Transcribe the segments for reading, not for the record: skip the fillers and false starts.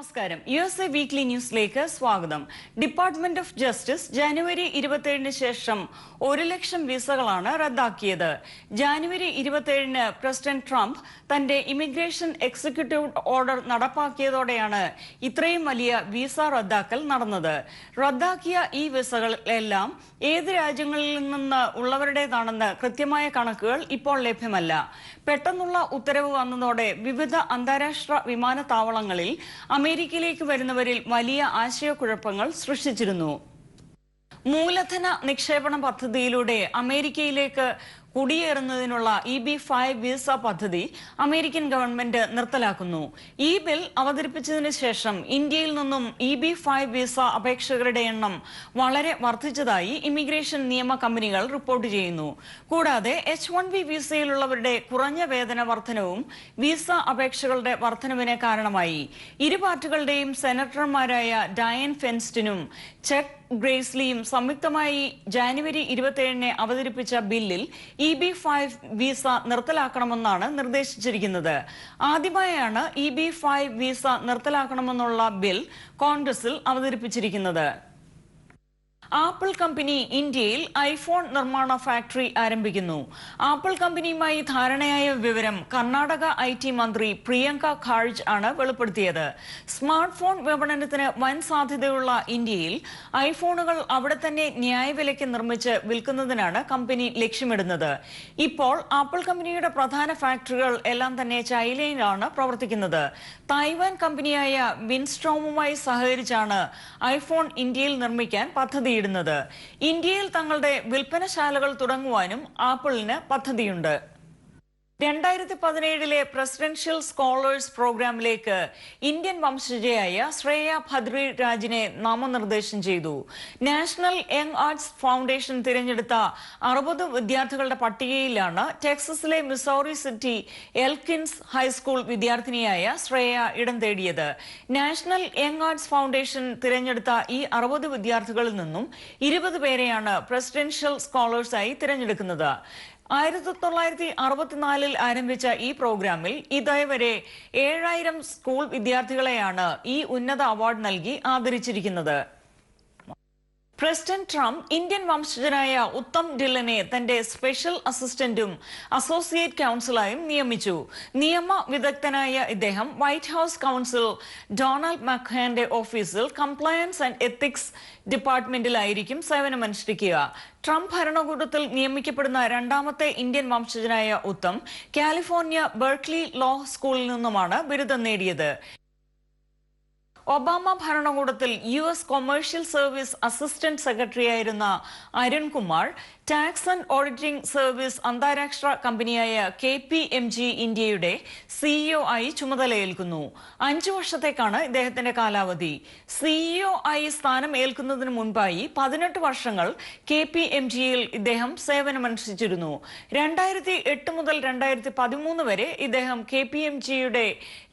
നമസ്കാരം. USA weekly ന്യൂസിലേക്ക് സ്വാഗതം. ഡിപ്പാർട്ട്മെന്റ് ഓഫ് ജസ്റ്റിസ് ജനുവരി 27-ന് ശേഷം 1 ലക്ഷം വിസകളാണ് റദ്ദാക്കിയത്. ജനുവരി 27-ന് പ്രസിഡന്റ് ട്രംപ് തന്റെ ഇമിഗ്രേഷൻ എക്സിക്യൂട്ടീവ് ഓർഡർ നടപ്പാക്കിയതോടെയാണ് ഇത്രയും വലിയ വിസ റദ്ദാക്കൽ നടന്നത്. റദ്ദാക്കിയ ഈ വിസകൾ എല്ലാം ഏത് രാജ്യങ്ങളിൽ നിന്ന് ഉള്ളവരുടേതാണെന്ന് കൃത്യമായ കണക്കുകൾ ഇപ്പോൾ ലഭ്യമല്ല. പെട്ടെന്നുള്ള ഉത്തരവ് വന്നതോടെ വിവിധ അന്താരാഷ്ട്ര വിമാനത്താവളങ്ങളിൽ അമേരിക്കയിലേക്ക് വരുന്നവരിൽ വലിയ ആശയക്കുഴപ്പങ്ങൾ സൃഷ്ടിച്ചിരുന്നു. മൂലധന നിക്ഷേപണ പദ്ധതിയിലൂടെ അമേരിക്കയിലേക്ക് കുടിയേറുന്നതിനുള്ള EB-5 വിസ പദ്ധതി അമേരിക്കൻ ഗവൺമെന്റ് നിർത്തലാക്കുന്നു. ഈ ബിൽ അവതരിപ്പിച്ചതിന് ശേഷം ഇന്ത്യയിൽ നിന്നും EB-5 വിസ അപേക്ഷകരുടെ എണ്ണം വളരെ വർദ്ധിച്ചതായി ഇമിഗ്രേഷൻ നിയമ കമ്പനികൾ റിപ്പോർട്ട് ചെയ്യുന്നു. കൂടാതെ H-1B വിസയിലുള്ളവരുടെ കുറഞ്ഞ വേതന വർധനവും വിസ അപേക്ഷകളുടെ വർധനവിന് കാരണമായി. ഇരു പാർട്ടികളുടെയും സെനറ്റർമാരായ ഡയൻ ഫെൻസ്റ്റനും ചെക്ക് ഗ്രേസ്ലിയും സംയുക്തമായി ജനുവരി 27-ന് അവതരിപ്പിച്ച ബില്ലിൽ EB-5 വിസ നിർത്തലാക്കണമെന്നാണ് നിർദ്ദേശിച്ചിരിക്കുന്നത്. ആദ്യമായാണ് EB-5 വിസ നിർത്തലാക്കണമെന്നുള്ള ബിൽ കോൺഗ്രസിൽ അവതരിപ്പിച്ചിരിക്കുന്നത്. ആപ്പിൾ കമ്പനി ഇന്ത്യയിൽ ഐഫോൺ നിർമ്മാണ ഫാക്ടറി ആരംഭിക്കുന്നു. ആപ്പിൾ കമ്പനിയുമായി ധാരണയായ വിവരം കർണാടക IT മന്ത്രി പ്രിയങ്ക ഖാർജ് ആണ് വെളിപ്പെടുത്തിയത്. സ്മാർട്ട് ഫോൺ വിപണനത്തിന് വൻ സാധ്യതയുള്ള ഇന്ത്യയിൽ ഐഫോണുകൾ അവിടെ തന്നെ ന്യായവിലയ്ക്ക് നിർമ്മിച്ച് വിൽക്കുന്നതിനാണ് കമ്പനി ലക്ഷ്യമിടുന്നത്. ഇപ്പോൾ ആപ്പിൾ കമ്പനിയുടെ പ്രധാന ഫാക്ടറികൾ എല്ലാം തന്നെ ചൈനയിലാണ് പ്രവർത്തിക്കുന്നത്. തായ്വാൻ കമ്പനിയായ വിൻസ്ട്രോമുമായി സഹകരിച്ചാണ് ഐഫോൺ ഇന്ത്യയിൽ നിർമ്മിക്കാൻ പദ്ധതിയിടുന്നത്. ഇന്ത്യയിൽ തങ്ങളുടെ വിൽപ്പനശാലകൾ തുടങ്ങുവാനും ആപ്പിളിന് പദ്ധതിയുണ്ട്. 2017-ലെ പ്രസിഡൻഷ്യൽ സ്കോളേഴ്സ് പ്രോഗ്രാമിലേക്ക് ഇന്ത്യൻ വംശജയായ ശ്രേയ ഭദ്രി രാജിനെ നാമനിർദ്ദേശം ചെയ്തു. നാഷണൽ യങ് ആർട്സ് ഫൗണ്ടേഷൻ തിരഞ്ഞെടുത്ത 60 വിദ്യാർത്ഥികളുടെ പട്ടികയിലാണ് ടെക്സസിലെ മിസോറി സിറ്റി എൽക്കിൻസ് ഹൈസ്കൂൾ വിദ്യാർത്ഥിനിയായ ശ്രേയ ഇടം തേടിയത്. നാഷണൽ യങ് ആർട്സ് ഫൗണ്ടേഷൻ തിരഞ്ഞെടുത്ത ഈ 60 വിദ്യാർത്ഥികളിൽ നിന്നും 20 പേരെയാണ് പ്രസിഡൻഷ്യൽ സ്കോളേഴ്സായി തിരഞ്ഞെടുക്കുന്നത്. 1964-ൽ ആരംഭിച്ച ഈ പ്രോഗ്രാമിൽ ഇതേവരെ 7000 സ്കൂൾ വിദ്യാർത്ഥികളെയാണ് ഈ ഉന്നത അവാർഡ് നൽകി ആദരിച്ചിരിക്കുന്നത്. പ്രസിഡന്റ് ട്രംപ് ഇന്ത്യൻ വംശജനായ ഉത്തം ഡില്ലനെ തന്റെ സ്പെഷ്യൽ അസിസ്റ്റന്റും അസോസിയേറ്റ് കൗൺസിലായും നിയമിച്ചു. നിയമ വിദഗ്ധനായ ഇദ്ദേഹം വൈറ്റ് ഹൌസ് കൗൺസിൽ ഡൊണാൾഡ് മക്ഹേന്റെ ഓഫീസിൽ കംപ്ലയൻസ് ആൻഡ് എത്തിക്സ് ഡിപ്പാർട്ട്മെന്റിലായിരിക്കും സേവനമനുഷ്ഠിക്കുക. ട്രംപ് ഭരണകൂടത്തിൽ നിയമിക്കപ്പെടുന്ന രണ്ടാമത്തെ ഇന്ത്യൻ വംശജനായ ഉത്തം കാലിഫോർണിയ ബെർക്ക്ലി ലോ സ്കൂളിൽ നിന്നുമാണ് ബിരുദം നേടിയത്. ഒബാമ ഭരണകൂടത്തിൽ US കൊമേഴ്ഷ്യൽ സർവീസ് അസിസ്റ്റന്റ് സെക്രട്ടറിയായിരുന്ന Arunkumar tax and auditing service അന്താരാഷ്ട്ര കമ്പനിയായ KPMG ഇന്ത്യയുടെ CEO ആയി ചുമതലയേൽക്കുന്നു. 5 വർഷത്തേക്കാണ് ഇദ്ദേഹത്തിന്റെ കാലാവധി. CEO ആയി സ്ഥാനം ഏൽക്കുന്നതിന് മുൻപായി 18 വർഷങ്ങൾ KPMGയിൽ ഇദ്ദേഹം സേവനമനുഷ്ഠിച്ചിരുന്നു. 2008 മുതൽ 2013 വരെ ഇദ്ദേഹം KPMGയുടെ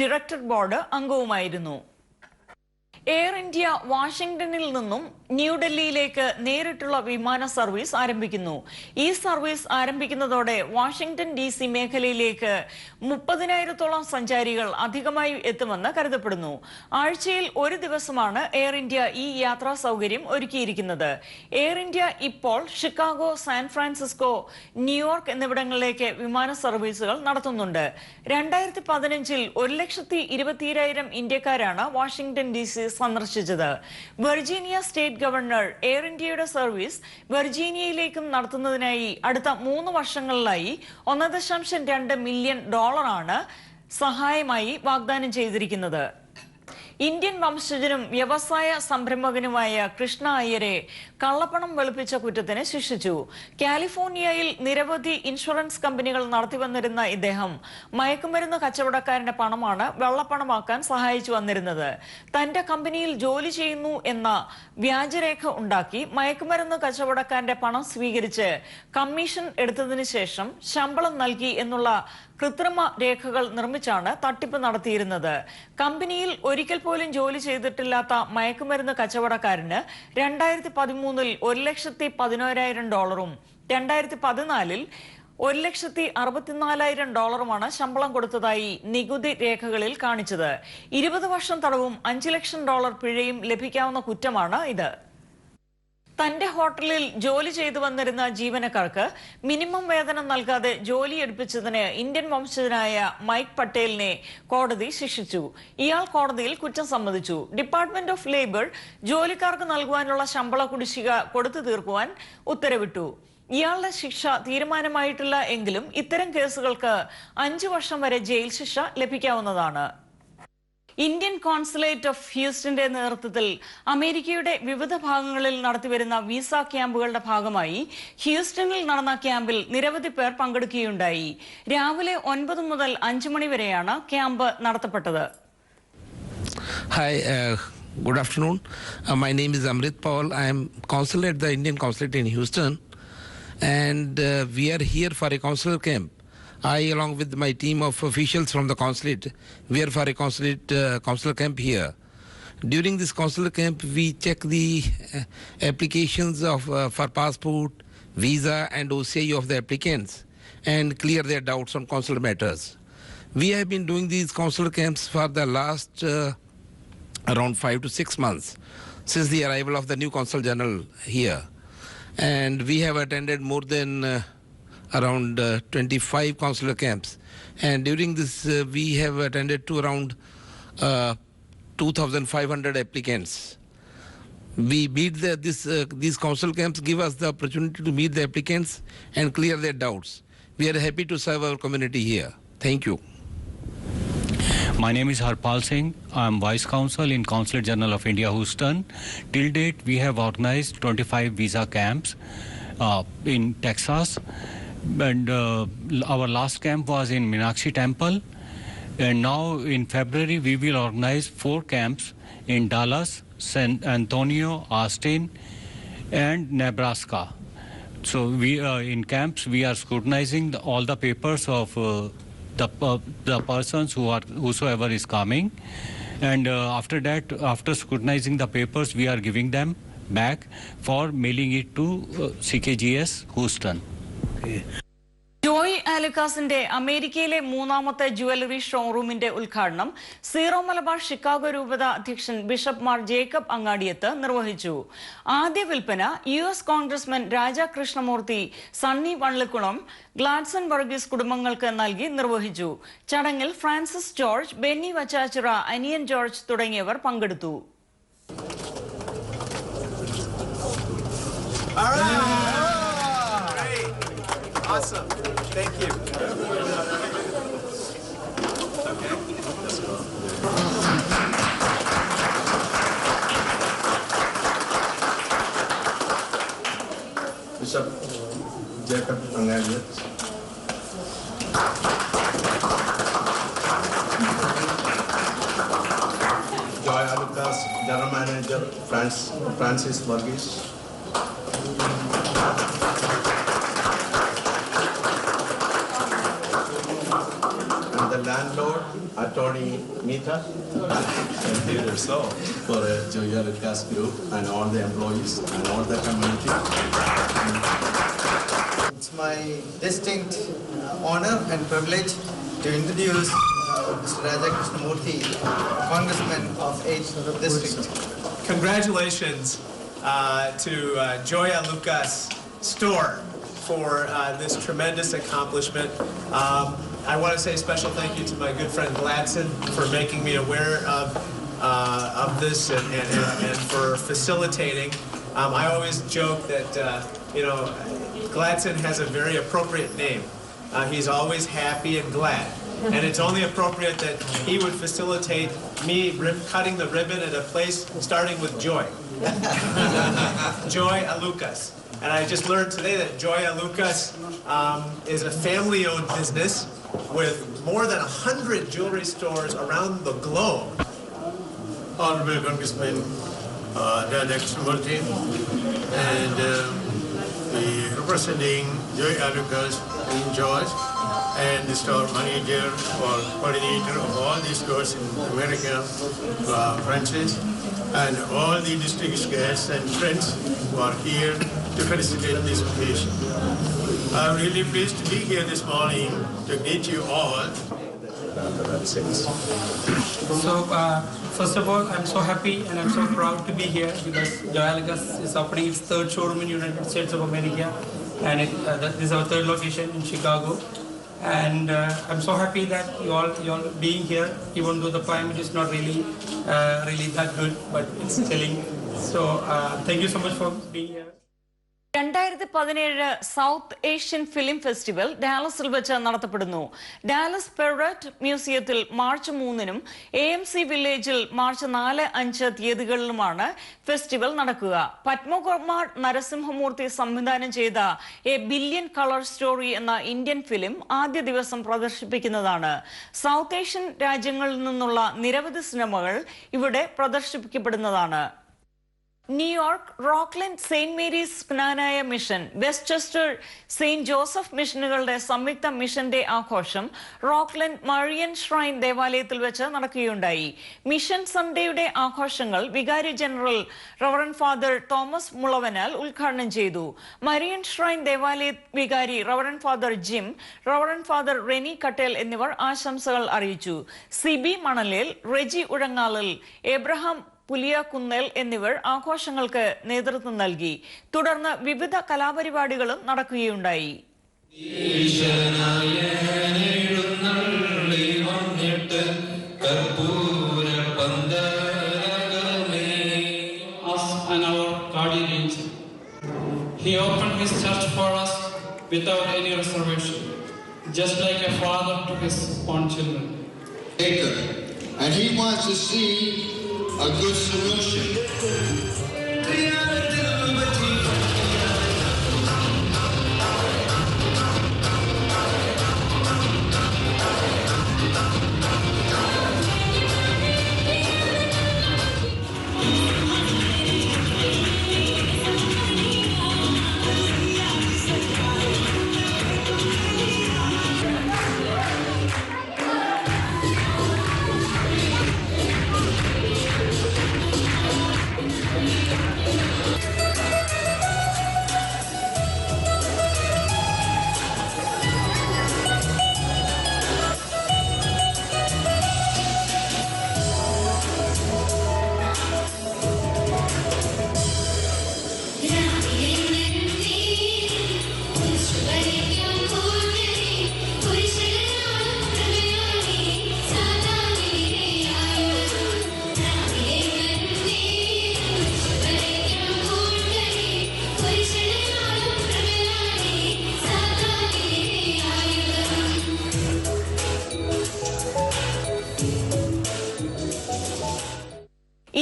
ഡയറക്ടർ ബോർഡ് അംഗവുമായിരുന്നു. എയർ ഇന്ത്യ വാഷിംഗ്ടണിൽ നിന്നും ന്യൂഡൽഹിയിലേക്ക് നേരിട്ടുള്ള വിമാന സർവീസ് ആരംഭിക്കുന്നു. ഈ സർവീസ് ആരംഭിക്കുന്നതോടെ വാഷിംഗ്ടൺ DC മേഖലയിലേക്ക് 30,000-ഓളം സഞ്ചാരികൾ അധികമായി എത്തുമെന്ന് കരുതപ്പെടുന്നു. ആഴ്ചയിൽ ഒരു ദിവസമാണ് എയർ ഇന്ത്യ ഈ യാത്രാ സൗകര്യം ഒരുക്കിയിരിക്കുന്നത്. എയർ ഇന്ത്യ ഇപ്പോൾ ഷിക്കാഗോ, സാൻ ഫ്രാൻസിസ്കോ, ന്യൂയോർക്ക് എന്നിവിടങ്ങളിലേക്ക് വിമാന സർവീസുകൾ നടത്തുന്നുണ്ട്. 2015-ൽ 1,20,000 ഇന്ത്യക്കാരാണ് വാഷിംഗ്ടൺ DC സന്ദർശിച്ചത്. വെർജീനിയ സ്റ്റേറ്റ് ഗവർണർ എയർ ഇന്ത്യയുടെ സർവീസ് വെർജീനിയയിലേക്കും നടത്തുന്നതിനായി അടുത്ത 3 വർഷങ്ങളിലായി $1.2 മില്യൺ സഹായമായി വാഗ്ദാനം ചെയ്തിരിക്കുന്നത്. ഇന്ത്യൻ വംശജനും വ്യവസായ സംരംഭകനുമായ കൃഷ്ണ അയ്യരെ കള്ളപ്പണം വെളുപ്പിച്ച കുറ്റത്തിന് ശിക്ഷിച്ചു. കാലിഫോർണിയയിൽ നിരവധി ഇൻഷുറൻസ് കമ്പനികൾ നടത്തിവന്നിരുന്ന ഇദ്ദേഹം മയക്കുമരുന്ന് കച്ചവടക്കാരന്റെ പണമാണ് വെള്ളപ്പണമാക്കാൻ സഹായിച്ചു വന്നിരുന്നത്. തന്റെ കമ്പനിയിൽ ജോലി ചെയ്യുന്നു എന്ന വ്യാജരേഖ ഉണ്ടാക്കി മയക്കുമരുന്ന് കച്ചവടക്കാരന്റെ പണം സ്വീകരിച്ച് കമ്മീഷൻ എടുത്തതിനു ശേഷം ശമ്പളം നൽകി എന്നുള്ള കൃത്രിമ രേഖകൾ നിർമ്മിച്ചാണ് തട്ടിപ്പ് നടത്തിയിരുന്നത്. കമ്പനിയിൽ ഒരിക്കൽ പോലും ജോലി ചെയ്തിട്ടില്ലാത്ത മയക്കുമരുന്ന് കച്ചവടക്കാരന് 2013-ൽ $1,11,000 2014-ൽ $1,64,000 ശമ്പളം കൊടുത്തതായി നികുതി രേഖകളിൽ കാണിച്ചത്. 20 വർഷം തടവും $5 ലക്ഷം പിഴയും ലഭിക്കാവുന്ന കുറ്റമാണ് ഇത്. തന്റെ ഹോട്ടലിൽ ജോലി ചെയ്തു വന്നിരുന്ന ജീവനക്കാർക്ക് മിനിമം വേതനം നൽകാതെ ജോലി എടുപ്പിച്ചതിന് ഇന്ത്യൻ വംശജനായ മൈക്ക് പട്ടേലിനെ കോടതി ശിക്ഷിച്ചു. ഇയാൾ കോടതിയിൽ കുറ്റം സമ്മതിച്ചു. ഡിപ്പാർട്ട്മെന്റ് ഓഫ് ലേബർ ജോലിക്കാർക്ക് നൽകുവാനുള്ള ശമ്പള കുടിശ്ശിക കൊടുത്തു തീർക്കുവാൻ ഉത്തരവിട്ടു. ഇയാളുടെ ശിക്ഷ തീരുമാനമായിട്ടില്ല എങ്കിലും ഇത്തരം കേസുകൾക്ക് 5 വർഷം വരെ ജയിൽ ശിക്ഷ ലഭിക്കാവുന്നതാണ്. ഇന്ത്യൻ കോൺസുലേറ്റ് ഓഫ് ഹ്യൂസ്റ്റന്റെ നേതൃത്വത്തിൽ അമേരിക്കയുടെ വിവിധ ഭാഗങ്ങളിൽ നടത്തിവരുന്ന വിസ ക്യാമ്പുകളുടെ ഭാഗമായി ഹ്യൂസ്റ്റണിൽ നടന്ന ക്യാമ്പിൽ നിരവധി പേർ പങ്കെടുക്കുകയുണ്ടായി. രാവിലെ 9 മുതൽ 5 മണി വരെയാണ് camp നടത്തപ്പെട്ടത്. Hi, good afternoon. My name is Amrit Paul. I am consul at the Indian Consulate in Houston, and we are here for a consular camp. I, along with my team of officials from the consulate, we are for a consular camp here. During this consular camp, we check the applications for passport, visa, and OCI of the applicants, and clear their doubts on consular matters. We have been doing these consular camps for the last around 5 to 6 months since the arrival of the new Consul General here, and we have attended more than around 25 consular camps, and during this we have attended to around 2,500 applicants. We meet these consular camps give us the opportunity to meet the applicants and clear their doubts. We are happy to serve our community here. Thank you. My name is Harpal Singh. I am Vice Consul in Consulate General of India, Houston. Till date, we have organized 25 visa camps in Texas. And our last camp was in Meenakshi Temple. And now in February, we will organize 4 camps in Dallas, San Antonio, Austin, and Nebraska. So we in camps, we are scrutinizing all the papers of the persons whosoever is coming, and after that, after scrutinizing the papers, we are giving them back for mailing it to CKGS Houston. Okay. Joy ആലുക്കാസിന്റെ അമേരിക്കയിലെ 3ാമത്തെ jewellery ഷോറൂമിന്റെ ഉദ്ഘാടനം zero Malabar Chicago രൂപത അധ്യക്ഷൻ bishop Mar Jacob Angadiath നിർവഹിച്ചു. ആദ്യ വിൽപ്പന US congressman Raja Krishnamurthy, Sunny Vallikulam, Gladson Varghese കുടുംബങ്ങൾക്ക് നൽകി നിർവഹിച്ചു. ചടങ്ങിൽ ഫ്രാൻസിസ് ജോർജ്, ബെന്നി വച്ചാച്ചിറ, അനിയൻ ജോർജ് തുടങ്ങിയവർ പങ്കെടുത്തു. Awesome. Thank you. Okay, let's go. Bishop Jacob Angaliat. Joy Alukas, General Manager, Francis Burgess. The landlord, Attorney Mita, and Theodore Saul for Joy Alukas Group and all the employees and all the community. It's my distinct honor and privilege to introduce Mr. Raja Krishnamurthy, Congressman of 8th District. Congratulations to Joy Alukas store for this tremendous accomplishment. I want to say a special thank you to my good friend Gladson for making me aware of this and for facilitating. I always joke that Gladson has a very appropriate name. He's always happy and glad, and it's only appropriate that he would facilitate me cutting the ribbon at a place starting with Joy. Joy Alukas. And I just learned today that Joy Alukas is a family-owned business with more than 100 jewelry stores around the globe. Honorable Congressman Raja Krishnamurthy and representing Joy Alukas in George and the store manager or coordinator of all these stores in America, Francis, and all the district guests and friends who are here to felicitate this occasion. I'm really pleased to be here this morning to greet you all. So, first of all, I'm so happy and I'm so proud to be here because Joya Lucas is opening its third showroom in the United States of America, and this is our third location in Chicago. And I'm so happy that you all being here, even though the climate is not really that good, but it's chilling. So, thank you so much for being here. 2017 South Asian film festival ഡാലസിൽ വെച്ച് നടത്തപ്പെടുന്നു. Dallas Perot മ്യൂസിയത്തിൽ March 3-നും AMC വില്ലേജിൽ March 4-5 തീയതികളിലുമാണ് festival നടക്കുക. പത്മകുമാർ നരസിംഹമൂർത്തി സംവിധാനം ചെയ്ത എ ബില്യൺ കളർ സ്റ്റോറി എന്ന ഇന്ത്യൻ ഫിലിം ആദ്യ ദിവസം പ്രദർശിപ്പിക്കുന്നതാണ്. സൗത്ത് ഏഷ്യൻ രാജ്യങ്ങളിൽ നിന്നുള്ള നിരവധി സിനിമകൾ ഇവിടെ പ്രദർശിപ്പിക്കപ്പെടുന്നതാണ്. New York Rockland Saint Mary's Knanaya mission, Westchester Saint Joseph മിഷനുകളുടെ സംയുക്ത മിഷന്റെ ആഘോഷം റോക്ക്ലൻഡ് മറിയൻ ഷ്രൈൻ ദേവാലയത്തിൽ വെച്ച് നടക്കുകയുണ്ടായി. മിഷൻ സൺഡേയുടെ ആഘോഷങ്ങൾ വികാരി general Reverend Father Thomas Mulavanal ഉദ്ഘാടനം ചെയ്തു. മറിയൻ ഷ്രൈൻ ദേവാലയ വികാരി Reverend Father Jim, Reverend Father Reni Kattel എന്നിവർ ആശംസകൾ അറിയിച്ചു. സിബി മണലേൽ, റെജി ഉഴങ്ങാലൽ, എബ്രഹാം പുലിയക്കുന്നേൽ എന്നിവർ ആഘോഷങ്ങൾക്ക് നേതൃത്വം നൽകി. തുടർന്ന് വിവിധ കലാപരിപാടികളും നടക്കുകയുണ്ടായി. He opened his church for us without any reservation, just like a father to his own children. And he wants to see a good solution.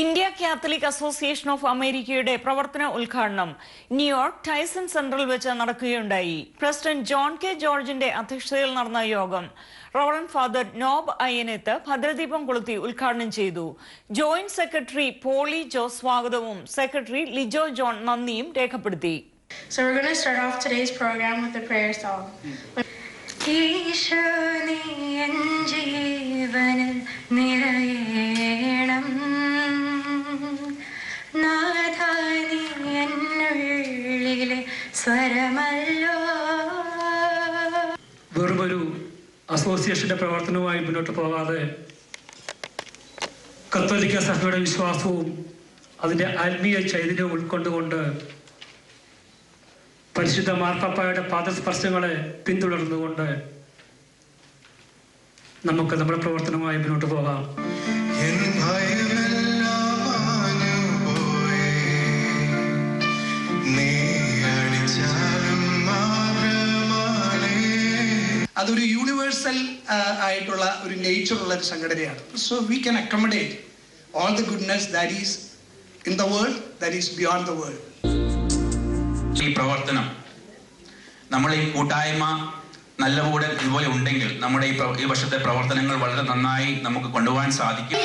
India Catholic association of അമേരിക്കയുടെ പ്രവർത്തന ഉദ്ഘാടനം ന്യൂയോർക്ക് ടൈസൺ സെന്ററിൽ വെച്ച് നടക്കുകയുണ്ടായി. President John K ജോർജിന്റെ അധ്യക്ഷതയിൽ നടന്ന യോഗം reverend father knob Ayyaneth ഭദ്രദീപം കൊളുത്തി ഉദ്ഘാടനം ചെയ്തു. ജോയിന്റ് സെക്രട്ടറി പോളി ജോസ് സ്വാഗതവും സെക്രട്ടറി ലിജോ ജോൺ നന്ദിയും രേഖപ്പെടുത്തി. So we're going to start off today's program with a prayer song. വെറുമൊരു അസോസിയേഷന്റെ പ്രവർത്തനവുമായി മുന്നോട്ട് പോകാതെ കത്തോലിക്ക സഭയുടെ വിശ്വാസവും അതിന്റെ ആത്മീയ ചൈതന്യവും ഉൾക്കൊണ്ടുകൊണ്ട് പരിശുദ്ധ മാർപ്പാപ്പായുടെ പാദസ്പർശങ്ങളെ പിന്തുടർന്നുകൊണ്ട് നമുക്ക് നമ്മുടെ പ്രവർത്തനവുമായി മുന്നോട്ട് പോകാം. അതൊരു യൂണിവേഴ്സൽ ആയിട്ടുള്ള ഒരു നേച്ചറുള്ള ഒരു സംഘടനയാണ്. So we can accommodate all the goodness that is in the world, that is beyond the world. ഈ പ്രവർത്തനം, നമ്മൾ ഈ കൂട്ടായ്മ നല്ലപോലെ ഇതുപോലെ ഉണ്ടെങ്കിൽ നമ്മുടെ ഈ വർഷത്തെ പ്രവർത്തനങ്ങൾ വളരെ നന്നായി നമുക്ക് കൊണ്ടുപോകാൻ സാധിക്കും.